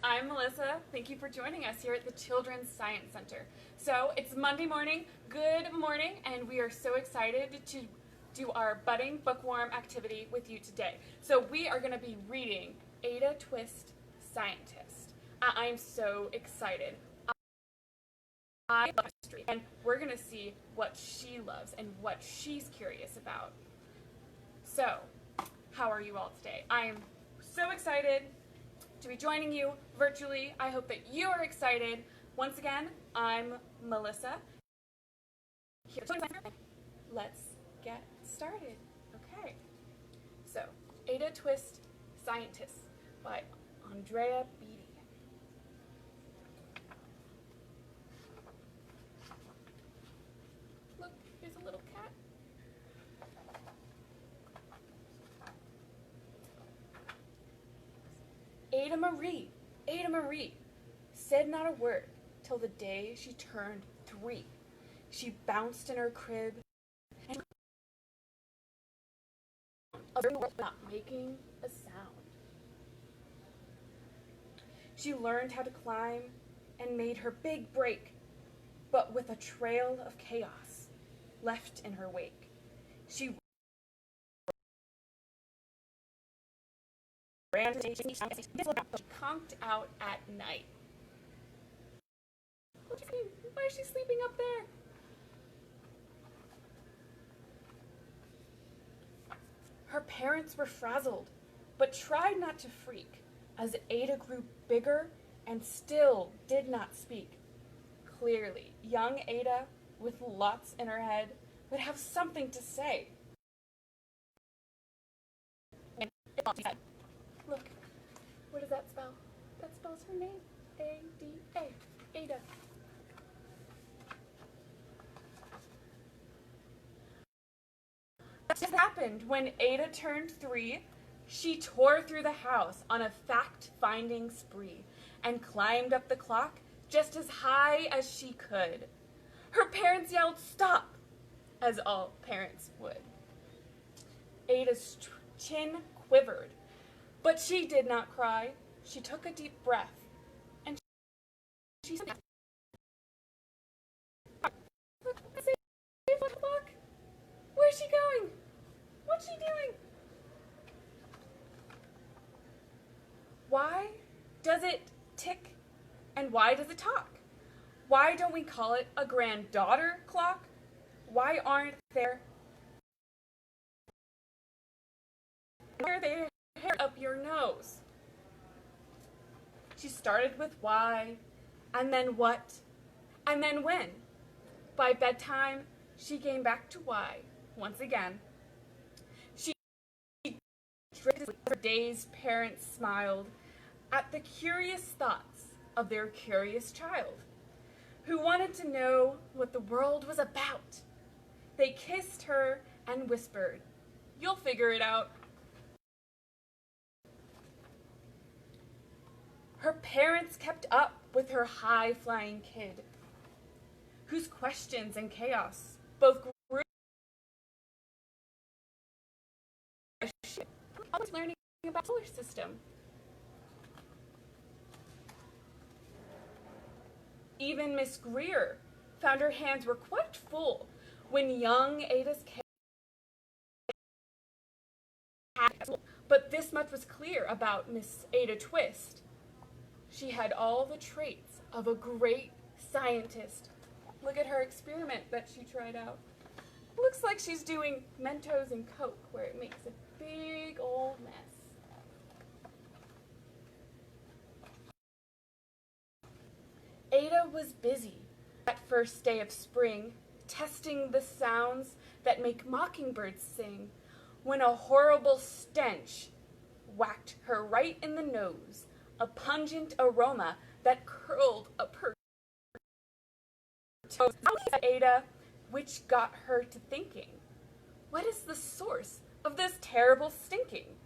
I'm Melissa. Thank you for joining us here at the Children's Science Center. So it's Monday morning, good morning, and we are so excited to do our budding bookworm activity with you today. So we are going to be reading Ada Twist, Scientist. I'm so excited. I love history, and we're going to see what she loves and what she's curious about. So, how are you all today? I am so excited to be joining you virtually. I hope that you are excited. Once again, I'm Melissa. Let's get started. Okay. So, Ada Twist, Scientist by Andrea, Beaty. Look, here's a little cat. Ada Marie, said not a word till the day she turned 3. She bounced in her crib and not making a sound. She learned how to climb and made her big break, but with a trail of chaos left in her wake. She ran to station, conked out at night. Why is she sleeping up there? Her parents were frazzled, but tried not to freak as Ada grew bigger and still did not speak. Clearly, young Ada, with lots in her head, would have something to say. Look, what does that spell? That spells her name. A-D-A. Ada. What happened when Ada turned 3? She tore through the house on a fact-finding spree and climbed up the clock just as high as she could. Her parents yelled, "Stop!" as all parents would. Ada's chin quivered, but she did not cry. She took a deep breath, and she said, "Look, it's 8 o'clock. Where's she going? What's she doing? Why does it tick, and why does it talk? Why don't we call it a granddaughter clock? Why aren't there hair up your nose?" She started with why, and then what, and then when. By bedtime, she came back to why once again. She for days parents smiled at the curious thoughts of their curious child, who wanted to know what the world was about. They kissed her and whispered, "You'll figure it out." Her parents kept up with her high-flying kid, whose questions and chaos both grew always learning about the solar system. Even Miss Greer found her hands were quite full when young Ada's cake. But this much was clear about Miss Ada Twist. She had all the traits of a great scientist. Look at her experiment that she tried out. Looks like she's doing Mentos and Coke, where it makes a big old mess. Ada was busy that first day of spring, testing the sounds that make mockingbirds sing, when a horrible stench whacked her right in the nose, a pungent aroma that curled up her toes. Ada, which got her to thinking, what is the source of this terrible stinking?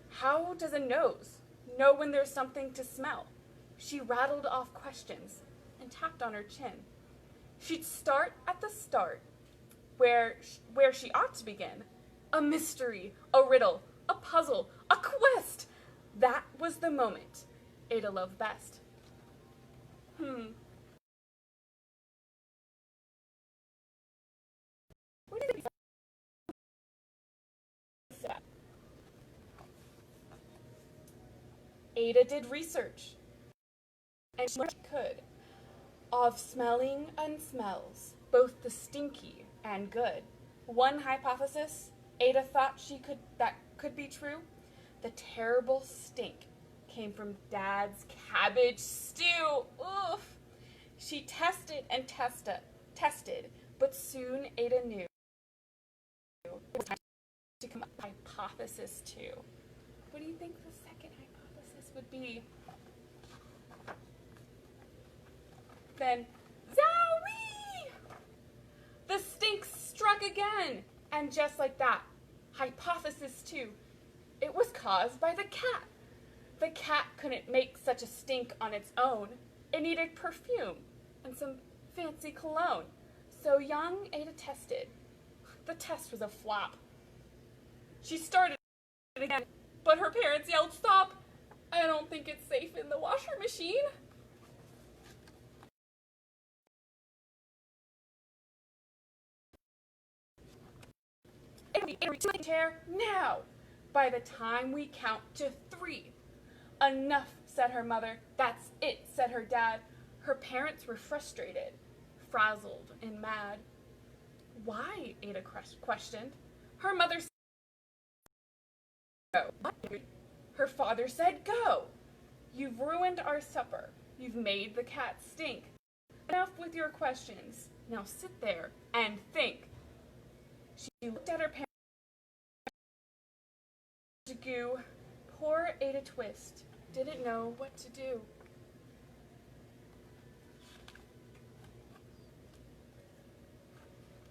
How does a nose know when there's something to smell? She rattled off questions and tapped on her chin. She'd start at the start, where she ought to begin. A mystery, a riddle, a puzzle, a quest. That was the moment Ada loved best. What do you think? Ada did research, and she could, of smelling and smells, both the stinky and good. One hypothesis Ada thought that could be true. The terrible stink came from Dad's cabbage stew. Oof! She tested and tested, but soon Ada knew it was time to come up with a hypothesis too. What do you think the second hypothesis would be? Then, zowie! The stink struck again, and just like that, hypothesis 2, it was caused by the cat. The cat couldn't make such a stink on its own. It needed perfume and some fancy cologne. So young Ada tested. The test was a flop. She started again, but her parents yelled, "Stop! I don't think it's safe in the washer machine." Ada, chair now. By the time we count to 3. Enough, said her mother. That's it, said her dad. Her parents were frustrated, frazzled, and mad. Why? Ada questioned. Her mother said, go. Her father said, go. You've ruined our supper. You've made the cat stink. Enough with your questions. Now sit there and think. She looked at her parents. Goo. Poor Ada Twist didn't know what to do.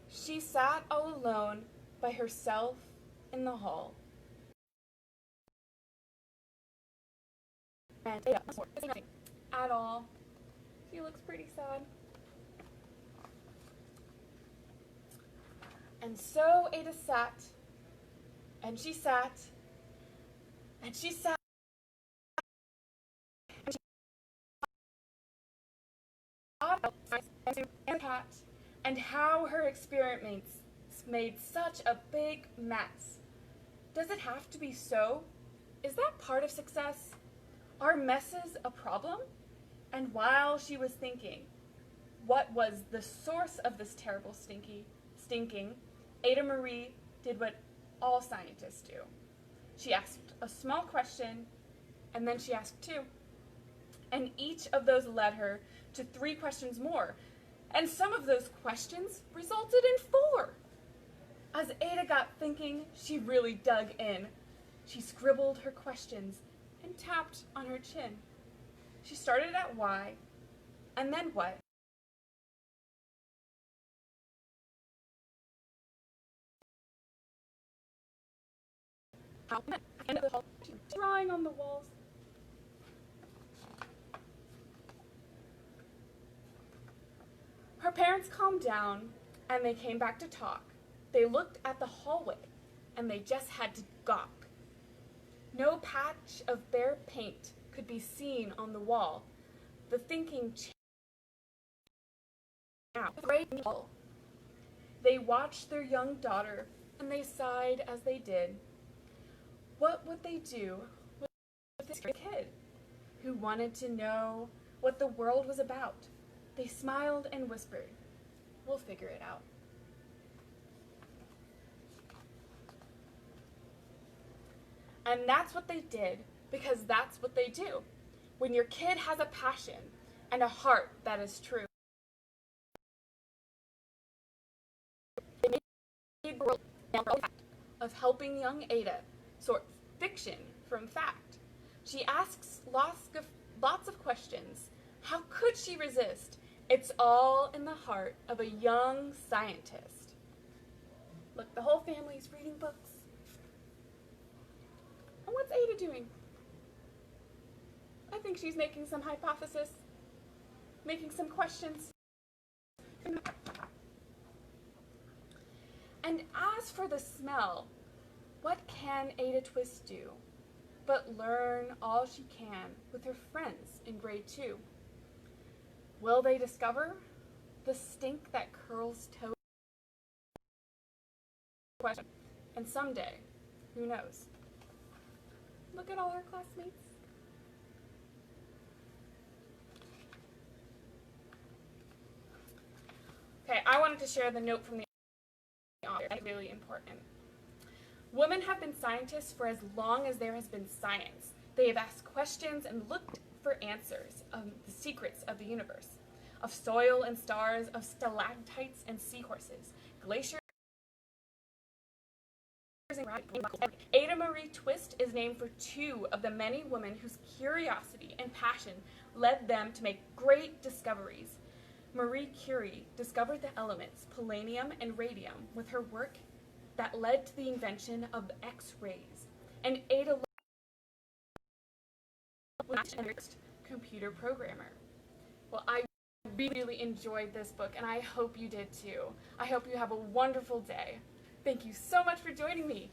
She sat all alone by herself in the hall. And Ada wasn't nothing at all. She looks pretty sad. And so Ada sat, and she sat, and she sat, and she thought about cat and how her experiments made such a big mess. Does it have to be so? Is that part of success? Are messes a problem? And while she was thinking, what was the source of this terrible stinking, Ada Marie did what all scientists do. She asked a small question, and then she asked 2. And each of those led her to 3 questions more. And some of those questions resulted in 4. As Ada got thinking, she really dug in. She scribbled her questions and tapped on her chin. She started at why, and then what. And the hall, drawing on the walls. Her parents calmed down, and they came back to talk. They looked at the hallway, and they just had to gawk. No patch of bare paint could be seen on the wall. The thinking changed. They watched their young daughter, and they sighed as they did. What would they do with this kid who wanted to know what the world was about? They smiled and whispered, "We'll figure it out." And that's what they did, because that's what they do. When your kid has a passion and a heart that is true, they made the world of helping young Ada sort fiction from fact. She asks lots of questions. How could she resist? It's all in the heart of a young scientist. Look, the whole family's reading books. And what's Ada doing? I think she's making some hypothesis, making some questions. And as for the smell, what can Ada Twist do but learn all she can with her friends in grade 2. Will they discover the stink that curls toes? Question. And someday, who knows? Look at all her classmates. Okay, I wanted to share the note from the author. It's really important. Women have been scientists for as long as there has been science. They have asked questions and looked for answers of the secrets of the universe, of soil and stars, of stalactites and seahorses, glaciers. Ada Marie Twist is named for 2 of the many women whose curiosity and passion led them to make great discoveries. Marie Curie discovered the elements polonium and radium with her work that led to the invention of X-rays. And Ada was the first computer programmer. Well, I really enjoyed this book, and I hope you did too. I hope you have a wonderful day. Thank you so much for joining me.